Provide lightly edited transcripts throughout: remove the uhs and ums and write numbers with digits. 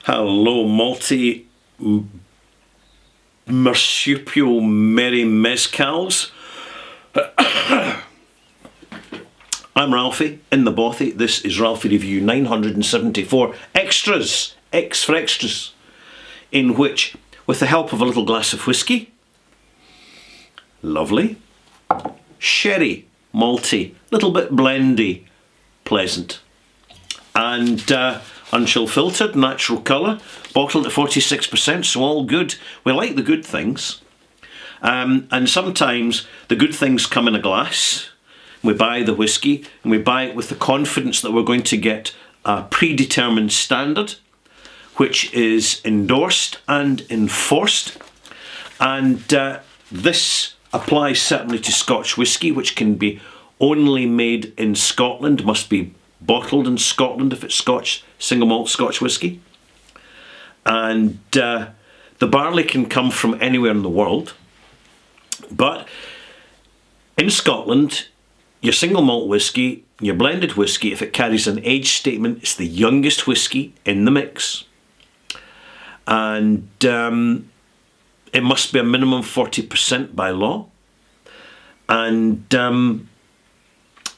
Hello, multi marsupial merry mezcals. I'm Ralphie in the Bothy. This is Ralphie Review 974 Extras, X for Extras, in which, with the help of a little glass of whiskey, lovely, sherry, malty, little bit blendy, pleasant, and unchill filtered, natural colour, bottled at 46%, so all good. We like the good things. And sometimes the good things come in a glass. We buy the whiskey and we buy it with the confidence that we're going to get a predetermined standard, which is endorsed and enforced. And this applies certainly to Scotch whisky, which can be only made in Scotland, must be bottled in Scotland if it's Scotch, single malt Scotch whisky. And the barley can come from anywhere in the world. But in Scotland, your single malt whisky, your blended whisky, if it carries an age statement, it's the youngest whisky in the mix. And it must be a minimum 40% by law. And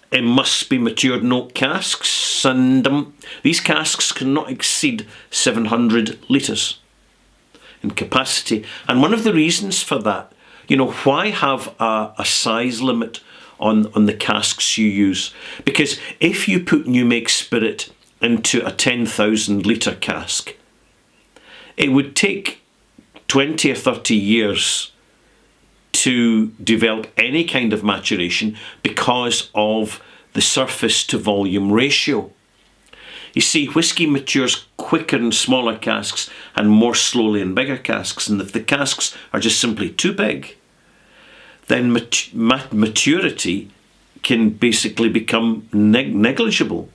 it must be matured in oak casks, and these casks cannot exceed 700 litres in capacity. And one of the reasons for that, why have a size limit on the casks you use? Because if you put new make spirit into a 10,000 litre cask, it would take 20 or 30 years to develop any kind of maturation because of the surface to volume ratio. You see, whisky matures quicker in smaller casks and more slowly in bigger casks, and if the casks are just simply too big, then maturity can basically become negligible,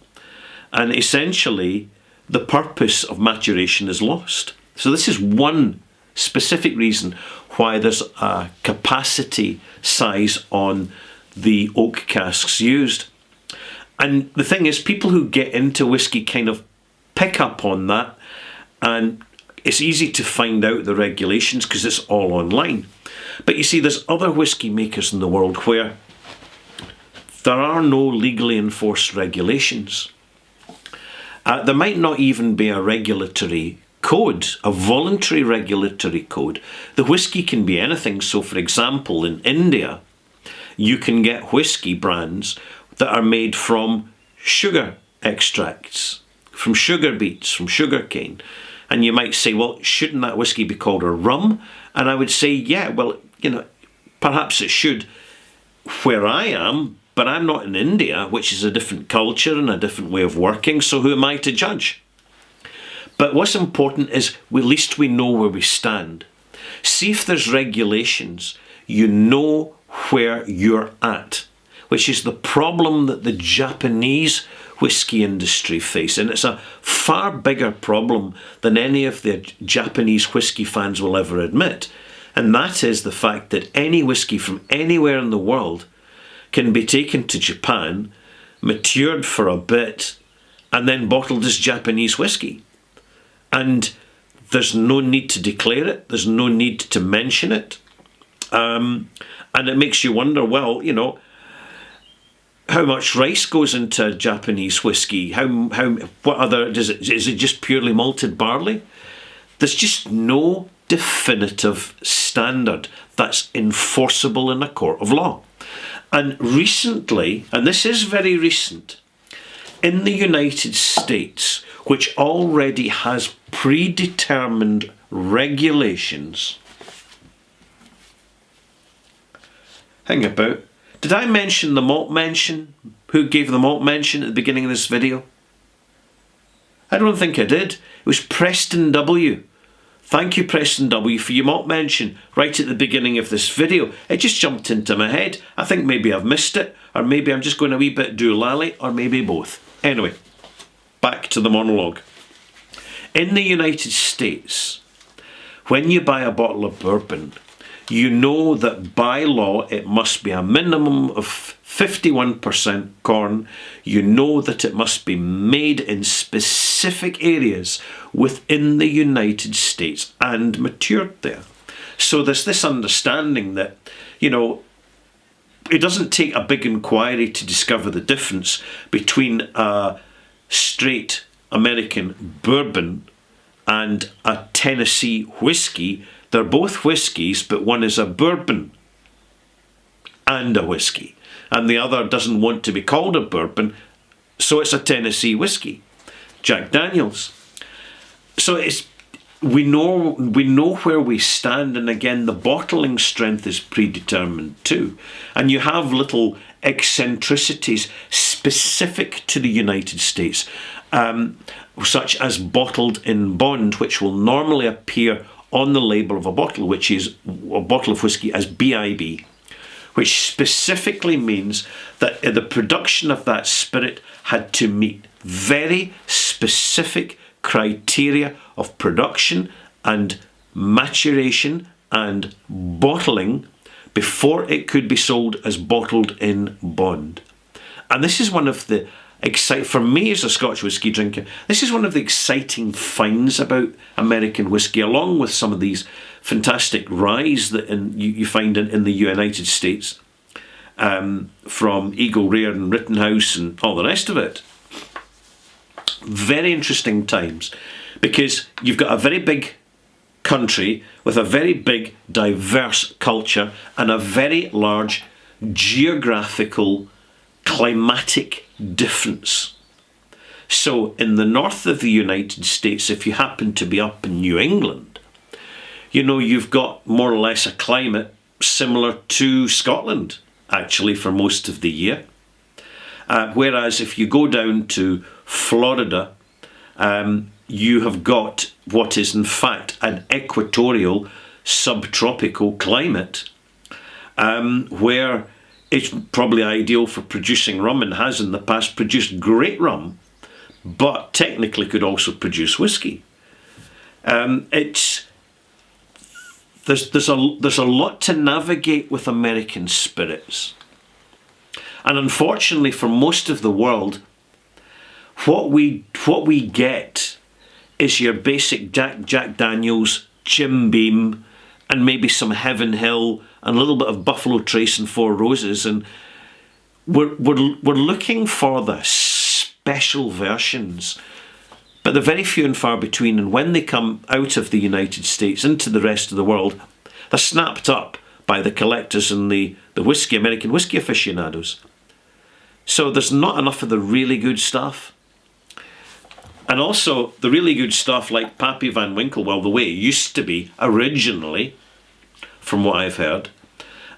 and essentially the purpose of maturation is lost. So this is one specific reason why there's a capacity size on the oak casks used. And the thing is, people who get into whisky kind of pick up on that, and it's easy to find out the regulations because it's all online. But you see, there's other whisky makers in the world where there are no legally enforced regulations. There might not even be a regulatory code, a voluntary regulatory code. The whisky can be anything. So, for example, in India, you can get whisky brands that are made from sugar extracts, from sugar beets, from sugar cane. And you might say, well, shouldn't that whisky be called a rum? And I would say, yeah, well, perhaps it should where I am, but I'm not in India, which is a different culture and a different way of working, so who am I to judge? But what's important is at least we know where we stand. See if there's regulations, you know where you're at, which is the problem that the Japanese whisky industry face. And it's a far bigger problem than any of the Japanese whisky fans will ever admit. And that is the fact that any whisky from anywhere in the world can be taken to Japan, matured for a bit, and then bottled as Japanese whisky. And there's no need to declare it. There's no need to mention it. And it makes you wonder, well, how much rice goes into Japanese whisky? Is it just purely malted barley? There's just no definitive standard that's enforceable in a court of law. And recently, and this is very recent, in the United States, which already has predetermined regulations. Hang about. Did I mention the malt mention? Who gave the malt mention at the beginning of this video? I don't think I did. It was Preston W. Thank you, Preston W, for your malt mention right at the beginning of this video. It just jumped into my head. I think maybe I've missed it, or maybe I'm just going a wee bit doolally, or maybe both. Anyway, back to the monologue. In the United States, when you buy a bottle of bourbon, you know that by law it must be a minimum of 51% corn. You know that it must be made in specific specific areas within the United States and matured there. So there's this understanding that, it doesn't take a big inquiry to discover the difference between a straight American bourbon and a Tennessee whiskey. They're both whiskies, but one is a bourbon and a whiskey, and the other doesn't want to be called a bourbon, so it's a Tennessee whiskey, Jack Daniels. So we know where we stand, and again, the bottling strength is predetermined too, and you have little eccentricities specific to the United States, such as bottled in bond, which will normally appear on the label of a bottle, which is a bottle of whiskey as BIB, which specifically means that the production of that spirit had to meet very specific criteria of production and maturation and bottling before it could be sold as bottled in bond. And this is one of the for me as a Scotch whisky drinker, this is one of the exciting finds about American whisky, along with some of these fantastic ryes that you find in the United States, from Eagle Rare and Rittenhouse and all the rest of it. Very interesting times, because you've got a very big country with a very big diverse culture and a very large geographical climatic difference. So in the north of the United States, if you happen to be up in New England, you've got more or less a climate similar to Scotland, actually, for most of the year. Whereas if you go down to Florida, you have got what is in fact an equatorial subtropical climate, where it's probably ideal for producing rum, and has in the past produced great rum, but technically could also produce whiskey. There's a lot to navigate with American spirits, and unfortunately for most of the world, what we get is your basic Jack Daniels, Jim Beam, and maybe some Heaven Hill, and a little bit of Buffalo Trace and Four Roses, and we're looking for the special versions, but they're very few and far between, and when they come out of the United States into the rest of the world, they're snapped up by the collectors and the American whiskey aficionados. So there's not enough of the really good stuff. And also the really good stuff like Pappy Van Winkle, well, the way it used to be originally, from what I've heard,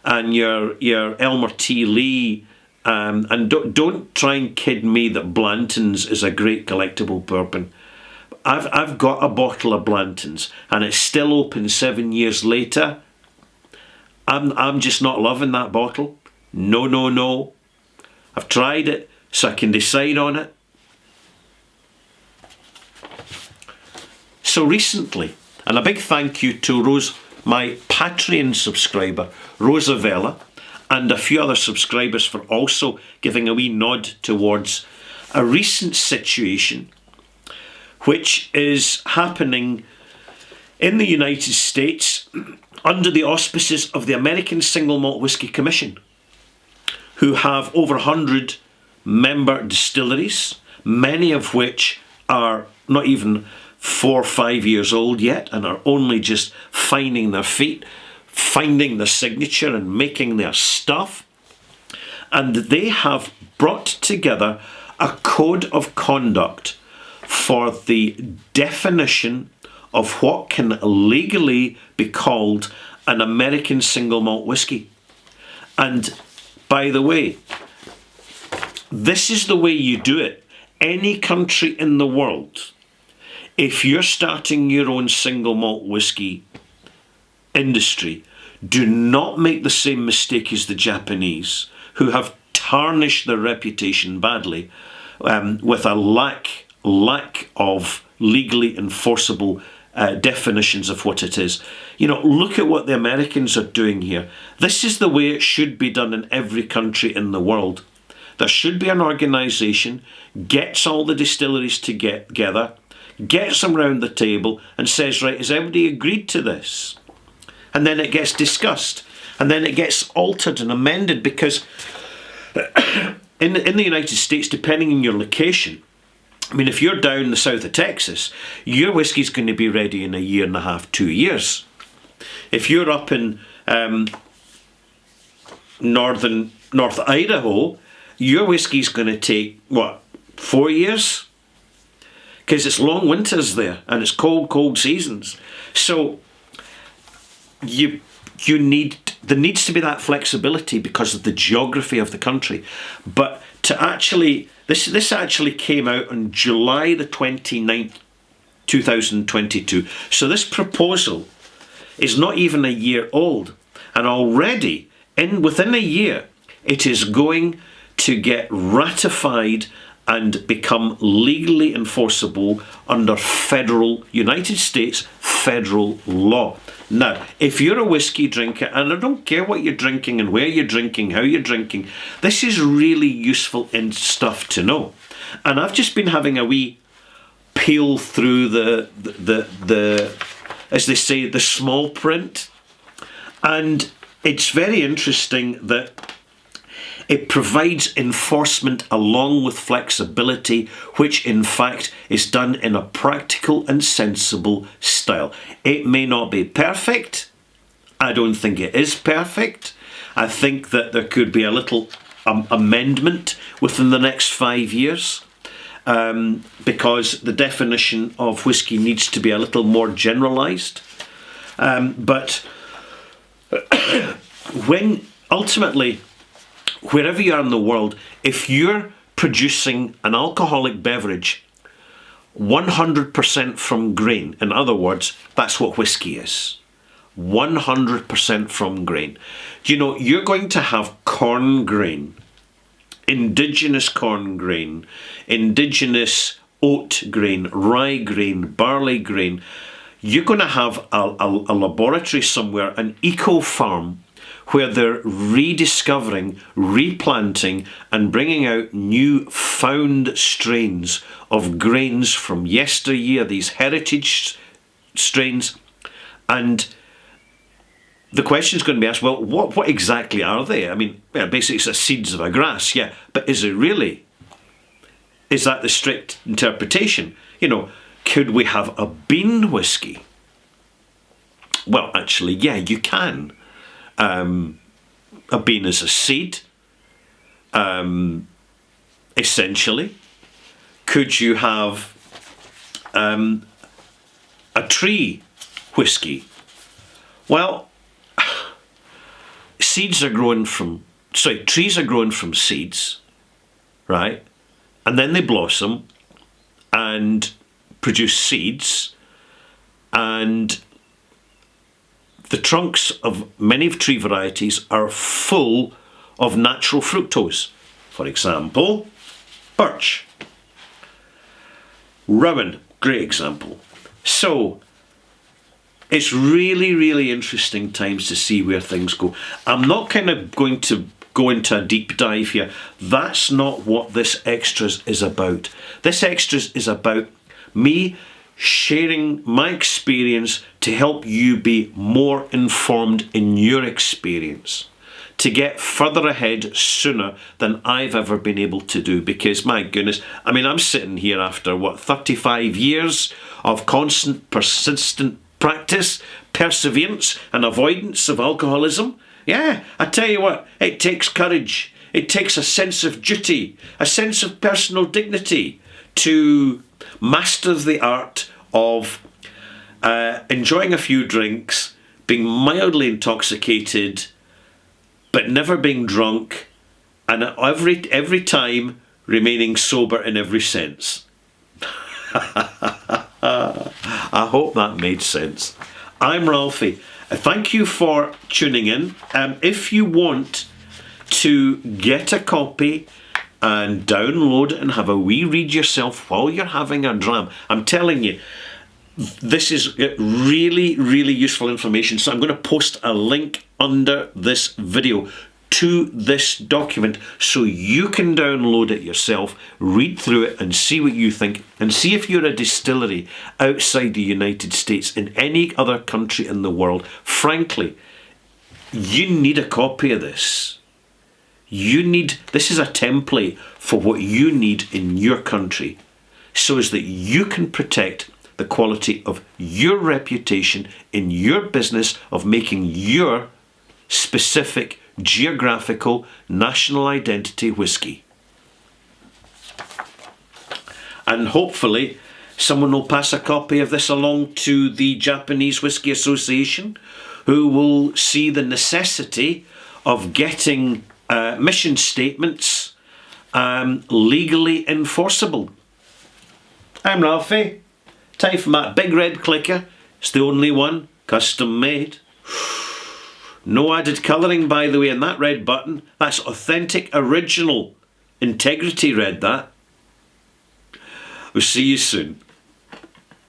and your Elmer T. Lee, and don't try and kid me that Blanton's is a great collectible bourbon. I've got a bottle of Blanton's, and it's still open 7 years later. I'm just not loving that bottle. No. I've tried it, so I can decide on it. So recently, and a big thank you to Rose, my Patreon subscriber, Rosavella, and a few other subscribers for also giving a wee nod towards a recent situation which is happening in the United States under the auspices of the American Single Malt Whisky Commission, who have over 100 member distilleries, many of which are not even 4 or 5 years old yet and are only just finding their feet, finding their signature and making their stuff. And they have brought together a code of conduct for the definition of what can legally be called an American single malt whisky. And by the way, this is the way you do it. Any country in the world, if you're starting your own single malt whisky industry, do not make the same mistake as the Japanese, who have tarnished their reputation badly with a lack of legally enforceable definitions of what it is. Look at what the Americans are doing here. This is the way it should be done in every country in the world. There should be an organisation, gets all the distilleries together, gets them round the table and says, right, has everybody agreed to this? And then it gets discussed. And then it gets altered and amended, because in the United States, depending on your location, I mean, if you're down the south of Texas, your whiskey's going to be ready in a year and a half, 2 years. If you're up in North Idaho, your whiskey's going to take, 4 years? Because it's long winters there and it's cold seasons. So there needs to be that flexibility because of the geography of the country. But to actually, this actually came out on July the 29th, 2022. So this proposal is not even a year old. And already, within a year, it is going to get ratified and become legally enforceable under United States federal law. Now, if you're a whiskey drinker, and I don't care what you're drinking and where you're drinking, how you're drinking, this is really useful stuff to know. And I've just been having a wee peel through the as they say, the small print. And it's very interesting that it provides enforcement along with flexibility, which in fact is done in a practical and sensible style. It may not be perfect. I don't think it is perfect. I think that there could be a little amendment within the next 5 years, because the definition of whisky needs to be a little more generalised. But when ultimately, wherever you are in the world, if you're producing an alcoholic beverage 100% from grain, in other words, that's what whiskey is. 100% from grain. You're going to have corn grain, indigenous corn grain, indigenous oat grain, rye grain, barley grain. You're going to have a laboratory somewhere, an eco farm, where they're rediscovering, replanting and bringing out new found strains of grains from yesteryear, these heritage strains. And the question's going to be asked, well, what exactly are they? I mean, basically it's the seeds of a grass, yeah, but is it really? Is that the strict interpretation? Could we have a bean whiskey? Well, actually, yeah, you can. A bean is a seed, essentially. Could you have a tree whiskey? Well, trees are grown from seeds, right? And then they blossom and produce seeds, and the trunks of many tree varieties are full of natural fructose. For example, birch. Rowan, great example. So, it's really, really interesting times to see where things go. I'm not kind of going to go into a deep dive here. That's not what this extras is about. This extras is about me sharing my experience to help you be more informed in your experience, to get further ahead sooner than I've ever been able to do. Because my goodness, I mean, I'm sitting here after 35 years of constant, persistent practice, perseverance and avoidance of alcoholism. Yeah, I tell you what, it takes courage. It takes a sense of duty, a sense of personal dignity to master the art of enjoying a few drinks, being mildly intoxicated, but never being drunk, and every time remaining sober in every sense. I hope that made sense. I'm Ralphie. Thank you for tuning in. If you want to get a copy and download it and have a wee read yourself while you're having a dram, I'm telling you, this is really, really useful information. So I'm going to post a link under this video. to this document so you can download it yourself, read through it and see what you think, and see if you're a distillery outside the United States, in any other country in the world. Frankly, you need a copy of this. This is a template for what you need in your country, so as that you can protect the quality of your reputation in your business of making your specific geographical national identity whiskey. And hopefully someone will pass a copy of this along to the Japanese Whisky Association, who will see the necessity of getting mission statements legally enforceable. I'm Ralphie. Time for my big red clicker. It's the only one, custom made. No added colouring, by the way, in that red button. That's authentic, original, integrity red, that. We'll see you soon.